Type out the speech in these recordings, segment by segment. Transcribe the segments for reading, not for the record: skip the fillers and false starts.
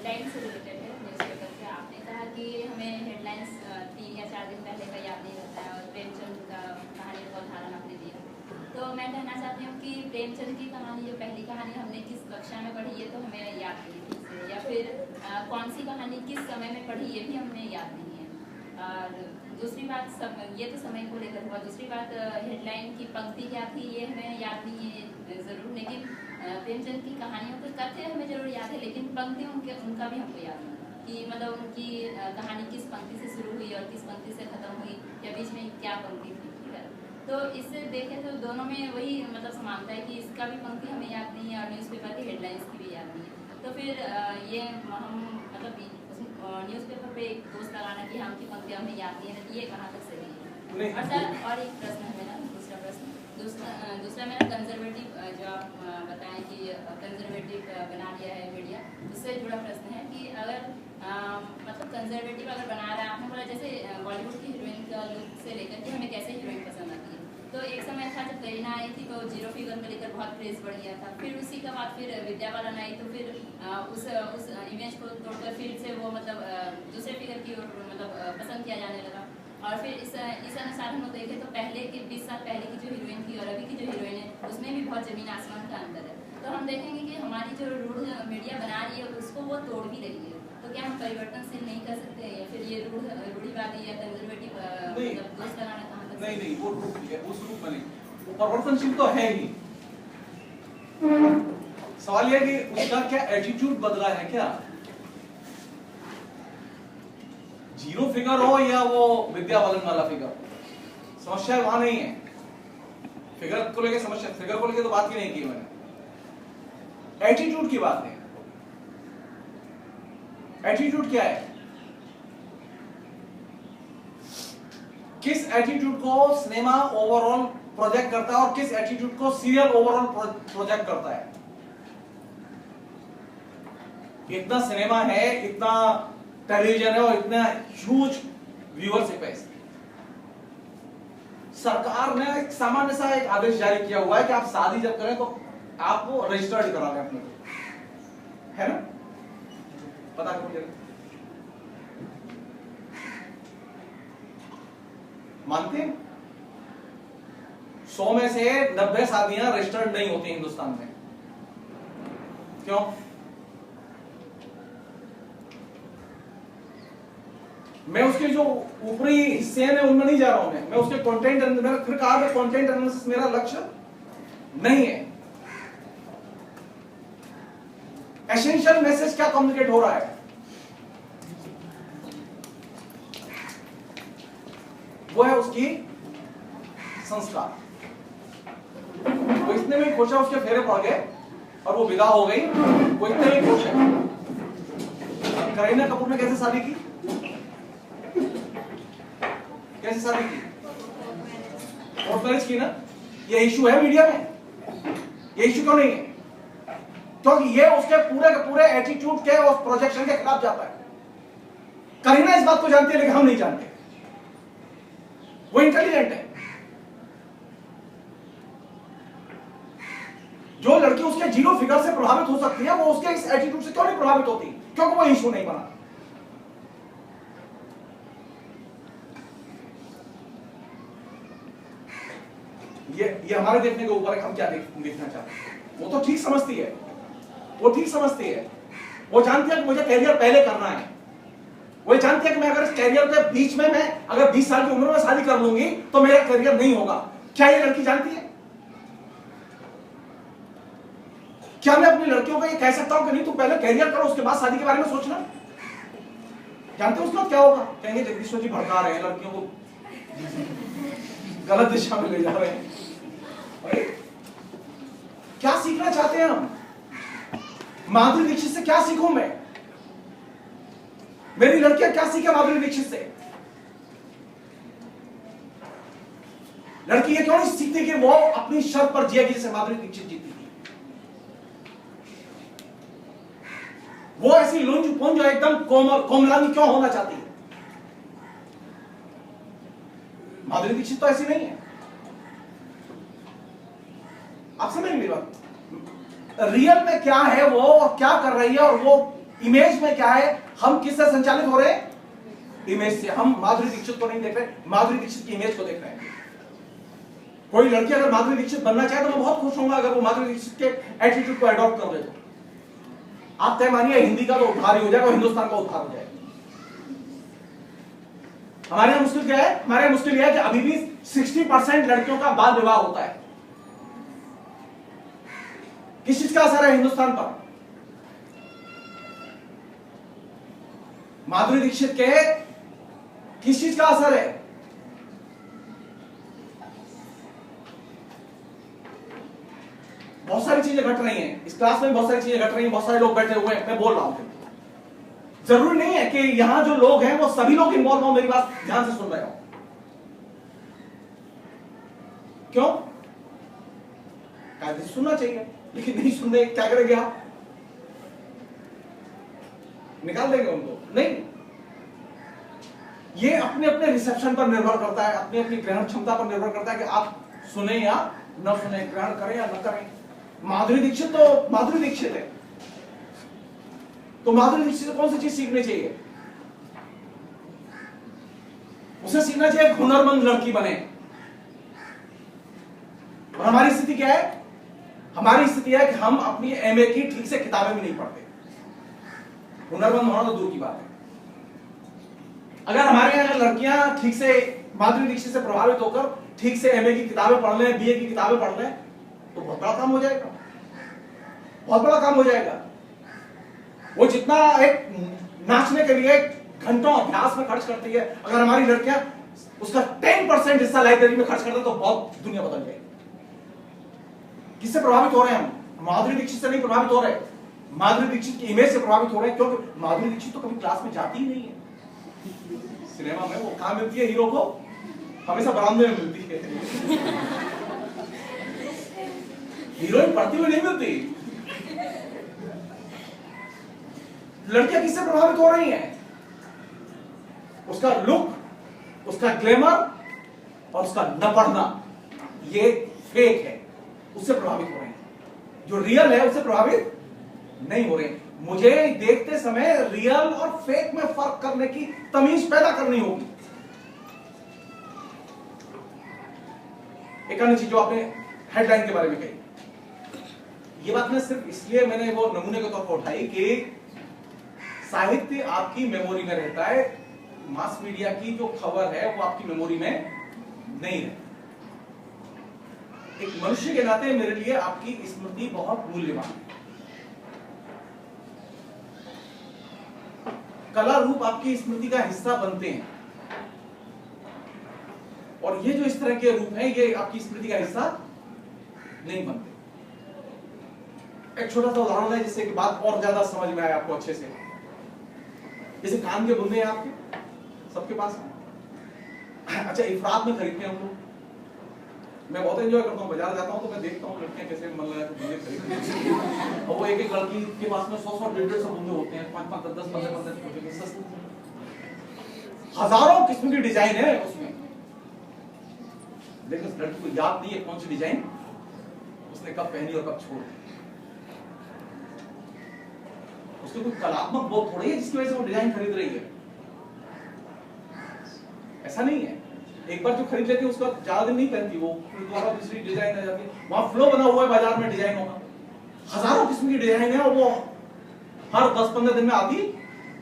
Headline से related है newspaper से। आपने कहा कि हमें हेडलाइंस 3 या 4 दिन पहले का याद नहीं रहता है और प्रेमचंद का कहानी का उदाहरण आपने दिया। तो मैं कहना चाहती हूँ कि प्रेमचंद की कहानी, जो पहली कहानी हमने किस कक्षा में पढ़ी है तो हमें याद नहीं है ठीक से, या फिर कौन सी कहानी किस समय में पढ़ी ये भी हमें याद नहीं है। और दूसरी बात, ये तो समय को लेकर हुआ। दूसरी बात, हेडलाइन की पंक्ति क्या थी ये हमें याद नहीं है ज़रूर, लेकिन प्रेमचंद की कहानियों के कथ्य हमें जरूर याद है, लेकिन पंक्ति उनका भी हमको याद नहीं कि मतलब उनकी कहानी किस पंक्ति से शुरू हुई और किस पंक्ति से खत्म हुई या बीच में क्या पंक्ति थी, ठीक है। तो इससे देखें तो दोनों में वही मतलब समानता है कि इसका भी पंक्ति हमें याद नहीं है और न्यूज़पेपर की हेडलाइंस की भी याद नहीं है। तो फिर ये हम मतलब न्यूज़पेपर पे एक दोस्त लगाना कि हमकी पंक्ति हमें याद नहीं है, ये कहाँ तक सही है। और सर और एक प्रश्न है मेरा, दूसरा प्रश्न, दूसरा मेरा कंजर्वेटिव, जो आप बताएं कि कंजर्वेटिव बना लिया है मीडिया, उससे जुड़ा प्रश्न है कि अगर मतलब कंजर्वेटिव अगर बना रहा है, आपने बोला जैसे बॉलीवुड की हीरोइन का लुक से लेकर के हमें कैसे हीरोइन पसंद आती है। तो एक समय था जब करीना आई थी तो 0 फिगर को लेकर बहुत क्रेज बढ़ गया था। फिर उसी के बाद फिर विद्या बालन आई तो फिर उस इमेज को तोड़कर फिर से वो मतलब दूसरे फिगर की ओर मतलब पसंद किया जाने लगा। और फिर इस अनुसार हम लोग देखें तो पहले के 20 साल पहले की जो हीरोइन थी और अभी की जो हीरोइन है उसमें भी बहुत ज़मीन आसमान का अंतर है। तो हम देखेंगे कि हमारी जो रूढ़ मीडिया बना रही है उसको वो तोड़ भी रही है। तो क्या हम परिवर्तनशील नहीं कर सकते हैं या फिर ये रूढ़िवादी या कंजर्वेटिव मतलब दोस्त लगाना कहाँ तक? नहीं, वो रूप है, उस रूप में नहीं, वो परिवर्तनशील तो है ही। सवाल यह कि उसका क्या एटीट्यूड बदला है क्या? 0 फिगर हो या वो विद्या बालन वाला फिगर, समस्या वहां नहीं है। फिगर को लेके समस्या, फिगर को लेके तो बात ही नहीं की मैंने, एटीट्यूड की बात है। एटीट्यूड क्या है? किस एटीट्यूड को सिनेमा ओवरऑल प्रोजेक्ट करता है और किस एटीट्यूड को सीरियल ओवरऑल प्रोजेक्ट करता है। इतना सिनेमा है, इतना टेलीविजन है और इतना ह्यूज व्यूअरशिप है। सरकार ने एक सामान्य सा एक आदेश जारी किया हुआ है कि आप शादी जब करें तो आपको रजिस्टर्ड करा लें अपने को, है ना? पता करो मुझे, मानते हैं 100 में से 90 शादियां रजिस्टर्ड नहीं होती हिंदुस्तान में। क्यों? मैं उसके जो ऊपरी हिस्से हैं उनमें नहीं जा रहा हूं, मैं उसके कंटेंट, मैंने फिर कहा कि कंटेंट एनालिसिस मेरा लक्ष्य नहीं है। एसेंशियल मैसेज क्या कम्युनिकेट हो रहा है, वो है उसकी संस्कार। वो इतने में खुश है, उसके फेरे पड़ गए और वो विदा हो गई, वो इतने में खुश है। करीना कपूर ने कैसे शादी की? कैसे शादी की? कोर्ट मैरिज की ना। ये इशू है मीडिया में, ये इशू क्यों नहीं है? क्योंकि ये उसके पूरे के पूरे एटीट्यूड के और प्रोजेक्शन के खिलाफ जाता है। करीना इस बात को जानती है लेकिन हम नहीं जानते। वो इंटेलिजेंट है। जो लड़की उसके 0 फिगर से प्रभावित हो सकती है वो उसके इस एटीट्यूड से क्यों नहीं प्रभावित होती? क्योंकि वो इशू नहीं बना। ये हमारे देखने के ऊपर है, हम क्या देखना चाहते हैं। वो तो ठीक समझती है, वो ठीक समझती है। वो जानती है कि मुझे कैरियर पहले करना है। वो जानती है कि मैं अगर इस कैरियर के बीच में मैं अगर 20 साल की उम्र में शादी कर लूंगी तो मेरा कैरियर नहीं होगा। क्या ये लड़की जानती है? क्या मैं अपनी लड़कियों को ये कह सकता हूं कि नहीं तुम पहले कैरियर करो उसके बाद शादी के बारे में सोचना? जानते हो उसके बाद क्या होगा? कहेंगे जगदीश्वर जी भड़का रहे हैं, लड़कियों को गलत दिशा में ले जा रहे हैं। क्या सीखना चाहते हैं हम? माधुरी दीक्षित से क्या सीखूं मैं? मेरी लड़कियां क्या सीखे माधुरी दीक्षित से? लड़की ये क्यों नहीं सीखती कि वो अपनी शर्त पर जिएगी जैसे माधुरी दीक्षित जीती थी? वो ऐसी लुंज पुंज एकदम कोमलानी क्यों होना चाहती है? माधुरी दीक्षित तो ऐसी नहीं है। आप समझ मेरी बात? रियल में क्या है वो और क्या कर रही है और वो इमेज में क्या है, हम किससे संचालित हो रहे हैं? इमेज से। हम माधुरी दीक्षित को नहीं देख रहे, माधुरी दीक्षित की इमेज को देख रहे हैं। कोई लड़की अगर माधुरी दीक्षित बनना चाहे तो मैं बहुत खुश होऊंगा अगर वो माधुरी दीक्षित के एटीट्यूड को अडॉप्ट कर ले तो। आप तय मानिए हिंदी का तो उद्धार ही हो जाएगा, हिंदुस्तान का उद्धार हो जाएगा। हमारे यहाँ मुश्किल क्या है? हमारे यहाँ मुश्किल यह है कि अभी भी 60% लड़कियों का बाल विवाह होता है। किस चीज का असर है हिंदुस्तान पर? माधुरी दीक्षित के किस चीज का असर है? बहुत सारी चीजें घट रही हैं इस क्लास में, बहुत सारी चीजें घट रही हैं, बहुत सारे लोग बैठे हुए हैं, मैं बोल रहा हूं। जरूरी नहीं है कि यहां जो लोग हैं वो सभी लोग इन्वॉल्व हो, मेरी बात ध्यान से सुन रहे हो। क्यों? कायदे से सुनना चाहिए, लेकिन नहीं सुन रहे, क्या करेंगे आप? निकाल देंगे उनको? नहीं। ये अपने अपने रिसेप्शन पर निर्भर करता है, अपनी अपनी ग्रहण क्षमता पर निर्भर करता है कि आप सुने या न सुने, ग्रहण करें या न करें। माधुरी दीक्षित तो माधुरी दीक्षित है, तो माधुरी दीक्षित से कौन सी चीज सीखनी चाहिए? उसे सीखना चाहिए हुनरमंद लड़की बने। और हमारी स्थिति क्या है? हमारी स्थिति है कि हम अपनी एमए की ठीक से किताबें भी नहीं पढ़ते। हुनरमंद होना तो दूर की बात है। अगर हमारे यहाँ लड़कियां ठीक से माधुरी दीक्षित से प्रभावित होकर ठीक से एमए की किताबें पढ़ लें, बीए की किताबें पढ़ लें, तो बहुत बड़ा काम हो जाएगा, बहुत बड़ा काम हो जाएगा। वो जितना एक नाचने के लिए घंटों अभ्यास में खर्च करती है, अगर हमारी लड़कियां उसका 10% हिस्सा लाइब्रेरी में खर्च करते हैं तो बहुत दुनिया बदल जाएगी। किससे प्रभावित हो रहे हैं हम? माधुरी दीक्षित से नहीं प्रभावित हो रहे, माधुरी दीक्षित की इमेज से प्रभावित हो रहे हैं, क्योंकि माधुरी दीक्षित तो कभी क्लास में जाती ही नहीं है। सिनेमा में वो कहां मिलती है हीरो को? हमेशा बरामदे में मिलती है। हीरोइन पढ़ती हुई नहीं मिलती। लड़कियां किससे प्रभावित हो रही हैं? उसका लुक, उसका ग्लैमर और उसका न पढ़ना, ये फेक है, उससे प्रभावित हो रहे हैं। जो रियल है उससे प्रभावित नहीं हो रहे। मुझे देखते समय रियल और फेक में फर्क करने की तमीज पैदा करनी होगी। एक अन्य चीज जो आपने हेडलाइन के बारे में कही, ये बात मैं सिर्फ इसलिए मैंने वो नमूने के तौर पर उठाई कि साहित्य आपकी मेमोरी में रहता है, मास मीडिया की जो खबर है वो आपकी मेमोरी में नहीं है। एक मनुष्य के नाते मेरे लिए आपकी स्मृति बहुत मूल्यवान है। कला रूप आपकी स्मृति का हिस्सा बनते हैं, और ये जो इस तरह के रूप हैं ये आपकी स्मृति का हिस्सा नहीं बनते। एक छोटा सा उदाहरण है जिससे कि बात और ज्यादा समझ में आए आपको अच्छे से। जैसे कान के बुंदे हैं आपके सबके पास। अच्छा, इफरात में खरीदते हैं हम लोग। मैं बहुत एंजॉय करता हूँ, बाजार जाता हूँ तो मैं देखता हूँ लड़कियां कैसे मन लगा के बुंदे खरीदती हैं। और वो एक एक लड़की के पास में 100-100, 150-150 बुंदे होते हैं, 5-5, 10-10, 15-15 हजारों किस्म की डिजाइन है उसमें। लेकिन उस लड़की को याद नहीं है कौन सी डिजाइन उसने कब पहनी और कब छोड़ दी। उसके कोई कलात्मक बोध थोड़ी है जिसकी वजह से वो डिजाइन खरीद रही है। ऐसा नहीं है। एक बार जो खरीद लेती है उसका ज्यादा दिन नहीं पहनती, वो दोबारा दूसरी डिजाइन आ जाती है। वहां फ्लो बना हुआ है बाजार में डिजाइनों का, हजारों किस्म की डिजाइन है और वो हर 10-15 दिन में आती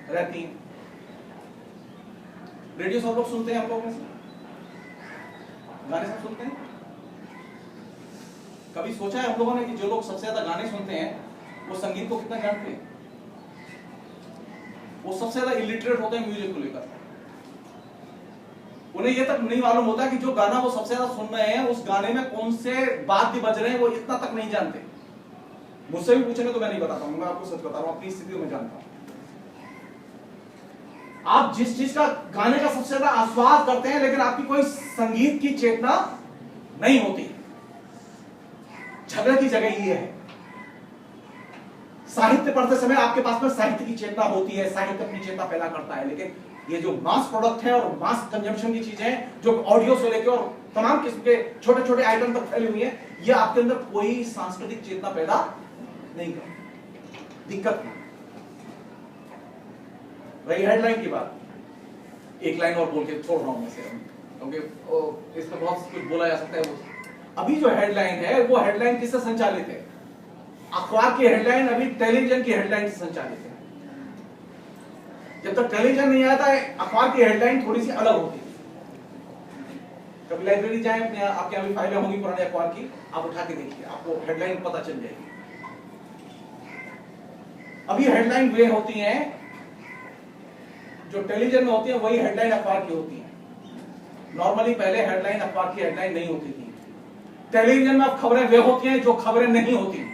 रहती है। रेडियो सब लोग सुनते हैं, आप लोग में से गाने सब सुनते हैं? कभी सोचा है हम लोगों ने कि जो लोग सबसे ज्यादा गाने सुनते हैं वो संगीत को कितना जानते हैं? वो सबसे ज्यादा इलिटरेट होते हैं म्यूजिक को लेकर। उन्हें ये तक नहीं मालूम होता कि जो गाना वो सबसे ज्यादा सुन रहे हैं उस गाने में कौन से वाद्य बज रहे हैं, वो इतना तक नहीं जानते। मुझसे भी पूछेंगे तो मैं नहीं बताता हूं, मैं आपको सच बता रहा हूं, अपनी स्थिति में जानता हूं। आप जिस चीज का गाने का सबसे ज्यादा आस्वाद करते हैं लेकिन आपकी कोई संगीत की चेतना नहीं होती। झगड़े की जगह ये है। साहित्य पढ़ते समय आपके पास में साहित्य की चेतना होती है, साहित्य अपनी चेतना पैदा करता है, लेकिन ये जो मास प्रोडक्ट है और मास कंजम्पशन की चीजें हैं जो ऑडियो से लेकर और तमाम किस्म के छोटे छोटे आइटम तक फैली हुई है, ये आपके अंदर कोई सांस्कृतिक चेतना पैदा नहीं करती। दिक्कत नहीं। रही हेडलाइन की बात, एक लाइन और बोल के छोड़ रहा हूं मैं से, क्योंकि इसमें बहुत कुछ बोला जा सकता है। वो अभी जो हेडलाइन है वो हेडलाइन किससे संचालित है? अखबार की हेडलाइन अभी टेलीविजन की हेडलाइन से संचालित है। जब तक टेलीविजन नहीं आता है अखबार की हेडलाइन थोड़ी सी अलग होती है। कभी लाइब्रेरी जाएं, अपने आपके यहाँ भी फाइलें होंगी पुराने अखबार की, आप उठा के देखिए, आपको हेडलाइन पता चल जाएगी। अभी हेडलाइन वे होती हैं जो टेलीविजन में होती है, वही हेडलाइन अखबार की होती है। नॉर्मली पहले हेडलाइन अखबार की हेडलाइन नहीं होती थी। टेलीविजन में अब खबरें वे होती हैं जो खबरें नहीं होती।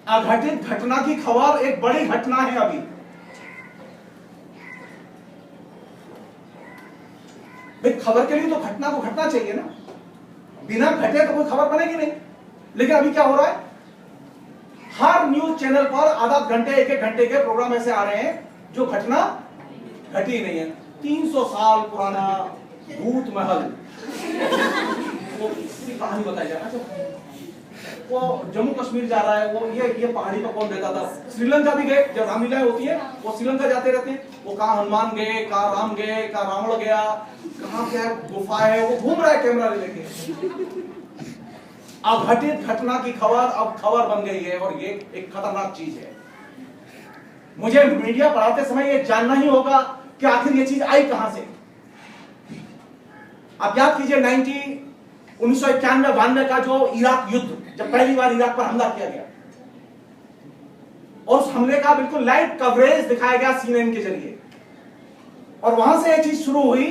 अघटित घटना की खबर एक बड़ी घटना है। अभी भाई खबर के लिए तो घटना को घटना चाहिए ना, बिना घटे तो कोई खबर बनेगी नहीं। लेकिन अभी क्या हो रहा है, हर न्यूज चैनल पर आधा घंटे एक घंटे के प्रोग्राम ऐसे आ रहे हैं जो घटना घटी नहीं है। 300 साल पुराना भूत महल वो कहानी बताई जा रहा है। वो जम्मू कश्मीर जा रहा है, वो ये पहाड़ी पर कौन रहता था। श्रीलंका भी गए, जब रामलीलाएं होती है वो श्रीलंका जाते रहते हैं। वो कहाँ हनुमान गए, कहाँ राम गए, कहाँ रावण गया, कहाँ क्या गुफा है, वो घूम रहा है कैमरा लेके। अघटित घटना की खबर अब खबर बन गई है और ये एक खतरनाक चीज है। मुझे मीडिया पढ़ाते समय ये जानना ही होगा कि आखिर ये चीज आई कहां से। आप याद कीजिए 1991-92 का जो इराक युद्ध, जब पहली बार इराक पर हमला किया गया और उस हमले का बिल्कुल लाइव कवरेज दिखाया गया CNN के जरिए, और वहां से ये चीज शुरू हुई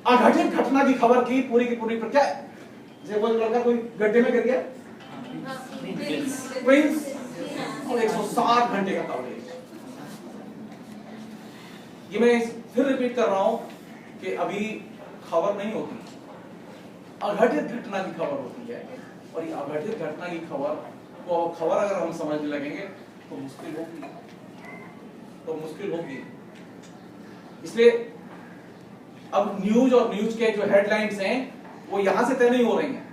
अघटित घटना की खबर की पूरी क्या वो लड़का कोई गड्ढे में गिर गया, और 160 घंटे का कवरेज। ये मैं फिर रिपीट कर रहा हूं कि अभी खबर नहीं होती, अघटित घटना की खबर होती है। और ये अघटित घटना की खबर अगर हम समझने लगेंगे तो मुश्किल होगी। इसलिए अब न्यूज और न्यूज के जो हेडलाइंस हैं वो यहां से तय नहीं हो रही हैं,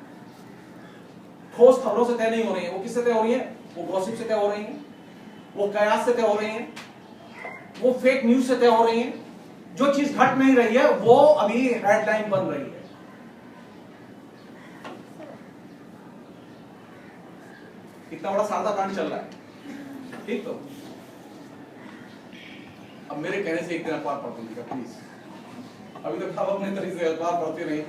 ठोस खबरों से तय नहीं हो रही हैं। वो किससे तय हो रही है? वो गॉसिप से तय हो रही हैं, वो कयास से तय हो रही हैं, वो फेक न्यूज से तय हो रही हैं। जो चीज घट नहीं रही है वो अभी हेडलाइन बन रही है। कितना बड़ा शारदा कांड चल रहा है, ठीक। तो अब मेरे कहने से एक दिन अखबार पढ़ लीजिएगा प्लीज। अभी तक आप अपने तरीके से अखबार पढ़ते नहीं।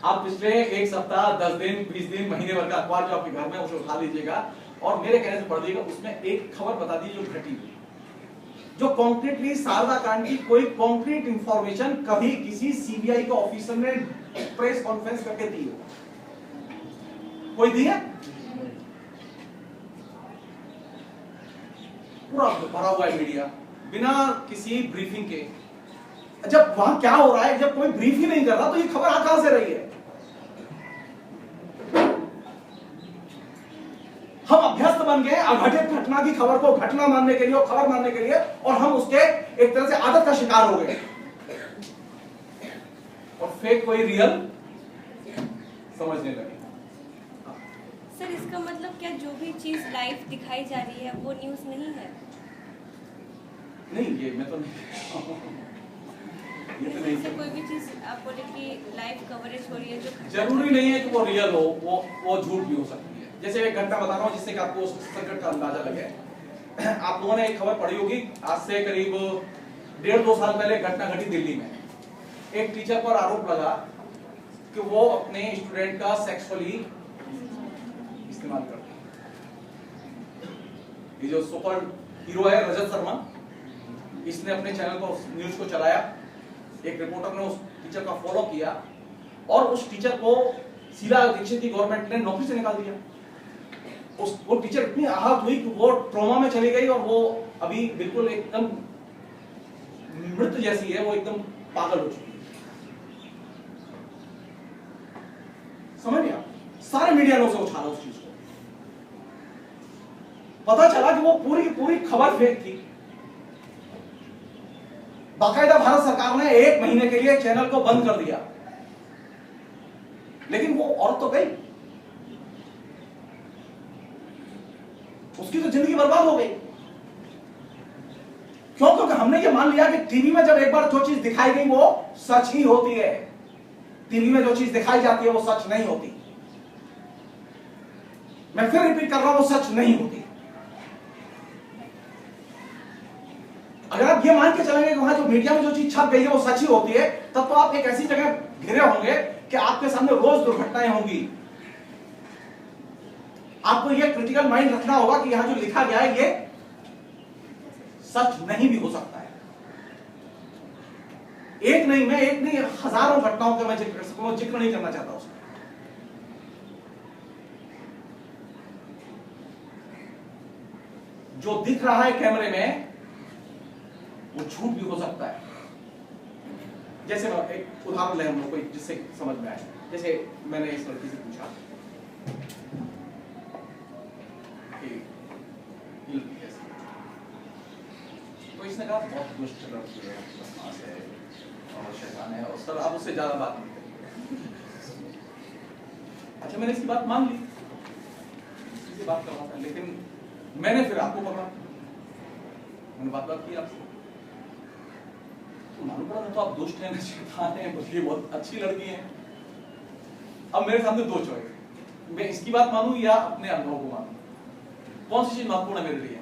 आप पिछले एक सप्ताह 10 दिन 20 दिन महीने भर का अखबार जो आपके घर में उसे उठा लीजिएगा और मेरे कहने से पढ़ लीजिएगा। उसमें एक खबर बता दी जो घटी हुई, जो कॉन्क्रीटली शारदा कांड की कोई कॉन्क्रीट इंफॉर्मेशन कभी किसी सीबीआई के ऑफिसर ने प्रेस कॉन्फ्रेंस करके दी हो? कोई दी है? पूरा भरा हुआ है मीडिया बिना किसी ब्रीफिंग के। जब वहां क्या हो रहा है, जब कोई ब्रीफ ही नहीं कर रहा तो ये खबर आ कहां से रही है? हम अभ्यस्त बन गए अघटित घटना की खबर को घटना मानने के लिए और खबर मानने के लिए, और हम उसके एक तरह से आदत का शिकार हो गए और फेक कोई रियल समझने लगे। सर इसका मतलब क्या जो भी चीज लाइव दिखाई जा रही है वो न्यूज नहीं है? नहीं, ये मैं तो नहीं, ये तो नहीं। कोई भी चीज आप बोले कि लाइव कवरेज हो रही है जो जरूरी नहीं है कि वो रियल हो, वो झूठ भी हो सकती है। जैसे एक घटना बता रहा हूँ जिससे कि आपको उस संकट का अंदाजा लगे। आप लोगों ने एक खबर पढ़ी होगी, आज से करीब 1.5-2 साल पहले घटना घटी दिल्ली में। एक टीचर पर आरोप लगा कि वो अपने स्टूडेंट का सेक्सुअली इस्तेमाल करते हैं। ये जो सुपर हीरो है रजत शर्मा, इसने अपने चैनल पर उस न्यूज को चलाया। एक रिपोर्टर ने उस टीचर का फॉलो किया और उस टीचर को शीला दीक्षित की गवर्नमेंट ने नौकरी से निकाल दिया। वो टीचर इतनी आहत हुई कि वो ट्रॉमा में चली गई और वो अभी बिल्कुल एकदम मृत जैसी है, वो एकदम पागल हो चुकी है। समझ गया? सारे मीडिया ने उसे उछाला उस चीज को। पता चला कि वो पूरी की पूरी खबर फेक थी। बाकायदा भारत सरकार ने 1 महीने के लिए चैनल को बंद कर दिया, लेकिन वो औरत तो गई। उसकी तो जिंदगी बर्बाद हो गई। क्यों? क्योंकि हमने ये मान लिया कि टीवी में जब एक बार जो चीज दिखाई गई वो सच ही होती है। टीवी में जो चीज दिखाई जाती है वो सच नहीं होती। मैं फिर रिपीट कर रहा हूं, वो सच नहीं होती। अगर आप ये मान के चलेंगे कि वहां जो मीडिया में जो चीज छप गई है वो सच ही होती है, तब तो आप एक ऐसी जगह घिरे होंगे कि आपके सामने रोज दुर्घटनाएं होंगी। आपको ये क्रिटिकल माइंड रखना होगा कि यहां जो लिखा गया है ये सच नहीं भी हो सकता है। एक नहीं हजारों घटनाओं का मैं जिक्र कर सकूं, जिक्र नहीं करना चाहता उसका। जो दिख रहा है कैमरे में वो झूठ भी हो सकता है। जैसे एक उदाहरण ले हम लोग कोई जिससे समझ में आए। जैसे मैंने इस लड़की से पूछा कि ये लड़की कैसी है, तो इसने कहा बहुत दुष्ट लड़की है, बदमाश है और शैतान है, और सर आप उससे ज्यादा बात नहीं करें। अच्छा, मैंने इसकी बात मान ली, इससे बात कर रहा था, लेकिन मैंने फिर आपको पकड़ा, मैंने बात की आपसे, तो मालूम पड़ा तो आप दुष्ट हैं, शैतान है, बल्कि बहुत अच्छी लड़की है। अब मेरे सामने दो चॉइस, मैं इसकी बात मानूं या अपने अनुभव को मानूं, कौन सी चीज महत्वपूर्ण है मेरे लिए?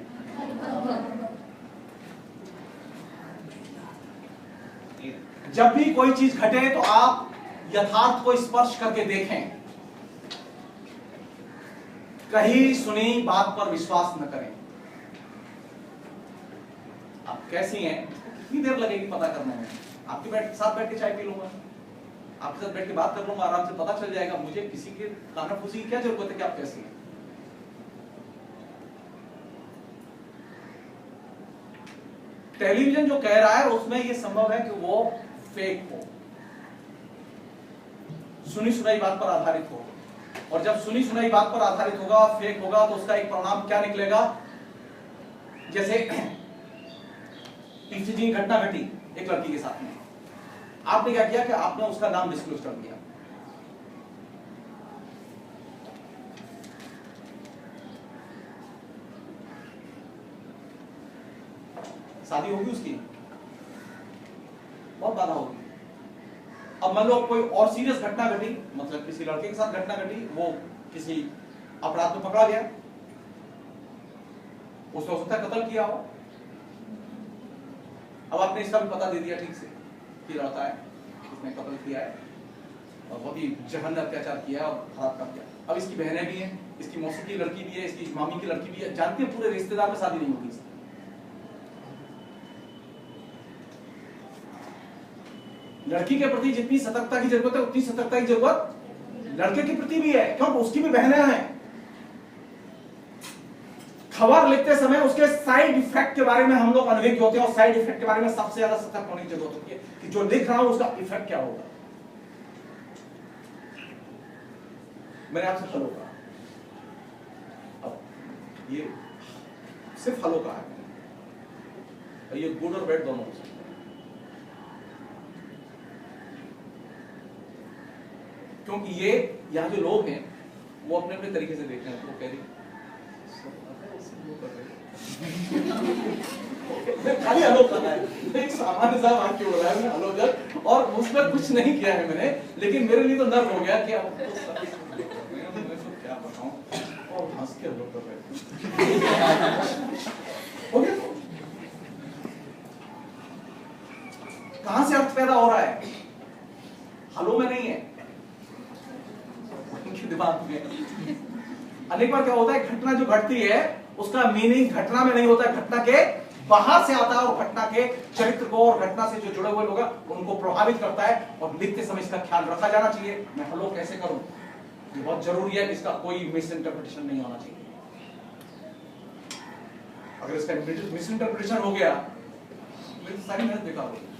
जब भी कोई चीज घटे तो आप यथार्थ को स्पर्श करके देखें। कहीं सुनी बात पर विश्वास न करें। आप कैसी हैं कितनी देर लगेगी पता करने में? आपके साथ बैठ के चाय पी लूंगा, आपके साथ बैठ के बात कर लूंगा, आराम से पता चल जाएगा। मुझे किसी के कानाफूसी की क्या जरूरत है कि आप कैसी हैं? टेलीविजन जो कह रहा है उसमें यह संभव है कि वो फेक हो, सुनी सुनाई बात पर आधारित हो। और जब सुनी सुनाई बात पर आधारित होगा और फेक होगा तो उसका एक परिणाम क्या निकलेगा? जैसे पीछे जी घटना घटी एक लड़की के साथ में, आपने क्या किया कि आपने उसका नाम डिस्क्लोज कर दिया। शादी होगी उसकी, बहुत बाधा होगी। अब मान लो कोई और सीरियस घटना घटी, मतलब किसी लड़के के साथ घटना घटी, वो किसी अपराध में पकड़ा गया, उसने हो सकता है कत्ल किया हो। अब आपने इसका भी पता दे दिया ठीक से कि लड़का है, इसने कत्ल किया है और बहुत ही जघन्य अत्याचार किया है और खराब काम किया। अब इसकी बहनें भी हैं, इसकी मौसी की लड़की भी है, इसकी मामी की लड़की भी है, जानते हैं पूरे रिश्तेदार में शादी नहीं होगी इसकी। लड़की के प्रति जितनी सतर्कता की जरूरत है उतनी सतर्कता की जरूरत लड़के के प्रति भी है, क्योंकि उसकी भी बहनें हैं। खबर लिखते समय उसके साइड इफेक्ट के बारे में हम लोग अनभिज्ञ होते हैं, और साइड इफेक्ट के बारे में सबसे ज्यादा सतर्क होने की जरूरत होती है कि जो लिख रहा हूं उसका इफेक्ट क्या होगा। मैंने आपसे हेलो कहा, अब ये सिर्फ हेलो कहा है, ये गुड और बैड दोनों हो सकते हैं। क्योंकि ये यहाँ जो लोग हैं वो अपने अपने तरीके से देख रहे हैं, तो वो कह रही खाली हेलो करना है, एक सामान्य सा वाक्य हो रहा है, हेलो जब, और उसमें कुछ नहीं किया है मैंने, लेकिन मेरे लिए तो नर्व हो गया कि अब तो क्या बताऊं, और हंस के हेलो कर रहे। कहां से अर्थ पैदा हो रहा है? हेलो में नहीं है, दिमाग में। अनेक बार क्या होता है, घटना जो घटती है उसका मीनिंग घटना में नहीं होता है, घटना के बाहर से आता है, और घटना के चरित्र को और घटना से जो जुड़े हुए लोग हैं उनको प्रभावित करता है, और लिखते समय इसका ख्याल रखा जाना चाहिए। मैं हेलो कैसे करूं, ये बहुत जरूरी है, इसका कोई मिस इंटरप्रिटेशन नहीं होना चाहिए। अगर इसका मिस इंटरप्रिटेशन हो गया मेरी सारी मेहनत बेकार होगी।